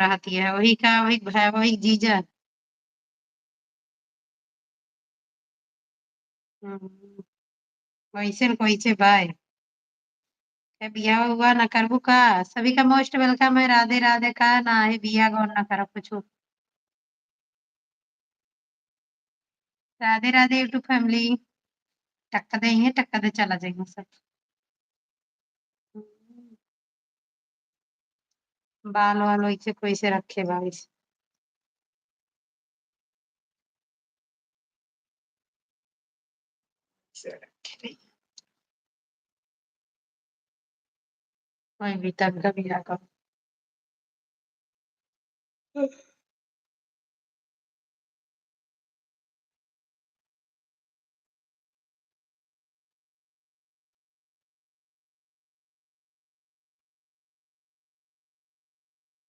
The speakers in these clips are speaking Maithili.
रहती है वही का वही है वही जीजा। वैसे न वैसे बाय बिया हुआ ना करबू का। सभी का मोस्ट वेलकम है, राधे राधे का ना है बिया गौन ना करो कुछ। Radhe Radhe YouTube family. टक्का देंगे टक्का दे चला जाएंगे सब। बाल वाल वैसे कोई से रखे भाई। कोई भी तब का बिया का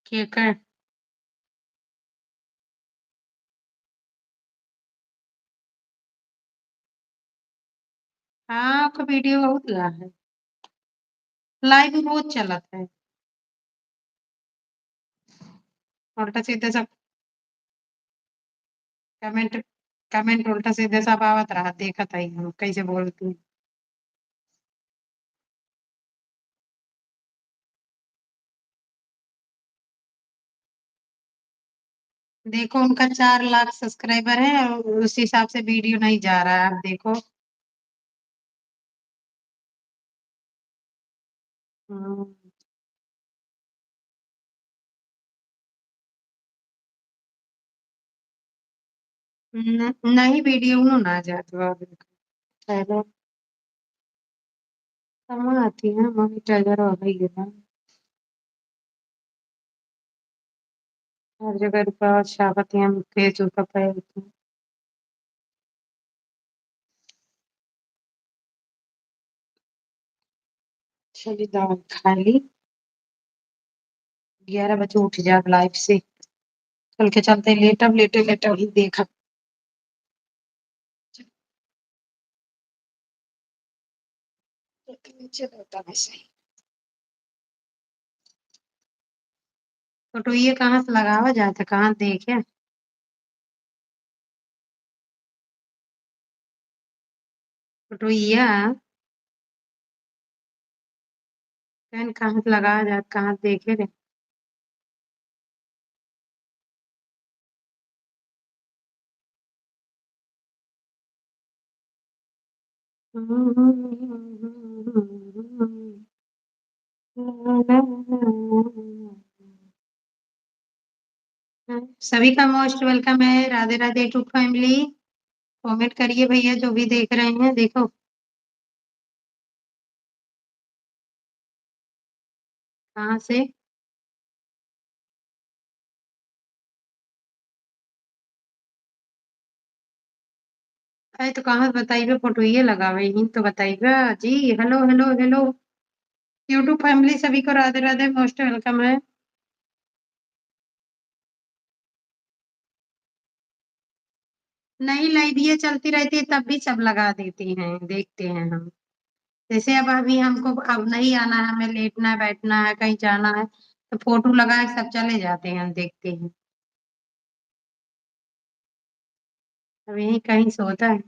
केक है। हाँ का वीडियो बहुत ला है। लाइव भी बहुत चलत है। उल्टा सीधे सब कमेंट कमेंट उल्टा सीधे सब आवत रहा देखत है हम कैसे बोलती हैं। देखो उनका 4 लाख सब्सक्राइबर है और उस हिसाब से वीडियो नहीं जा रहा है आप देखो। हम्म, नहीं वीडियो ना जात पहले कहाँ आती है मॉनिटाइजर हो गई है। हर जगह रुपया छापती हैं फेसबुक पे। चलिए दाल खा ली। 11 बजे उठ जाब लाइफ से। कल के चलते लेटब लेटे लेटे ही देखा। नीचे रहता है सही। फोटो ये कहाँ से लगावा जाता कहाँ देखे। फोटो ये कहाँ से लगाया जाता कहाँ देखे रे। सभी का मोस्ट वेलकम है, Radhe Radhe to family. Comment करिए भैया जो भी देख रहे हैं देखो। कहाँ से। अरे तो कहाँ बताइए फोटो ये लगावे ही तो बताइएगा जी। Hello hello hello YouTube family सभी को राधे राधे मोस्ट वेलकम है। नहीं लाइव ये चलती रहती है तब भी सब लगा देती हैं देखते हैं हम। जैसे अब अभी हमको अब नहीं आना है हमें लेटना है बैठना है कहीं जाना है तो फोटो लगा के सब चले जाते हैं हम देखते हैं। अब यही कहीं सोता है।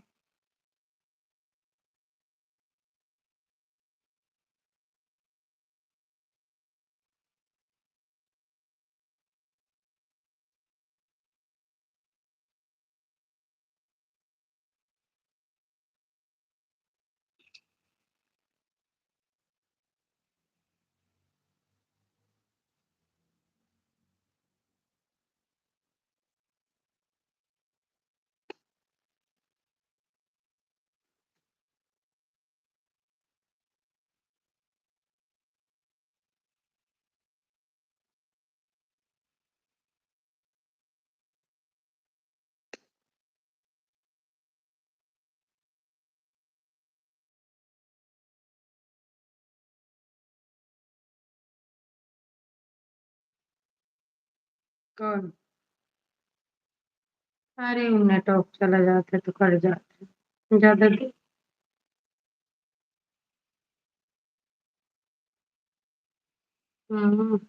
कौन। अरे नेटवर्क चला जाता है तो कट जाते हैं ज्यादा। हम्म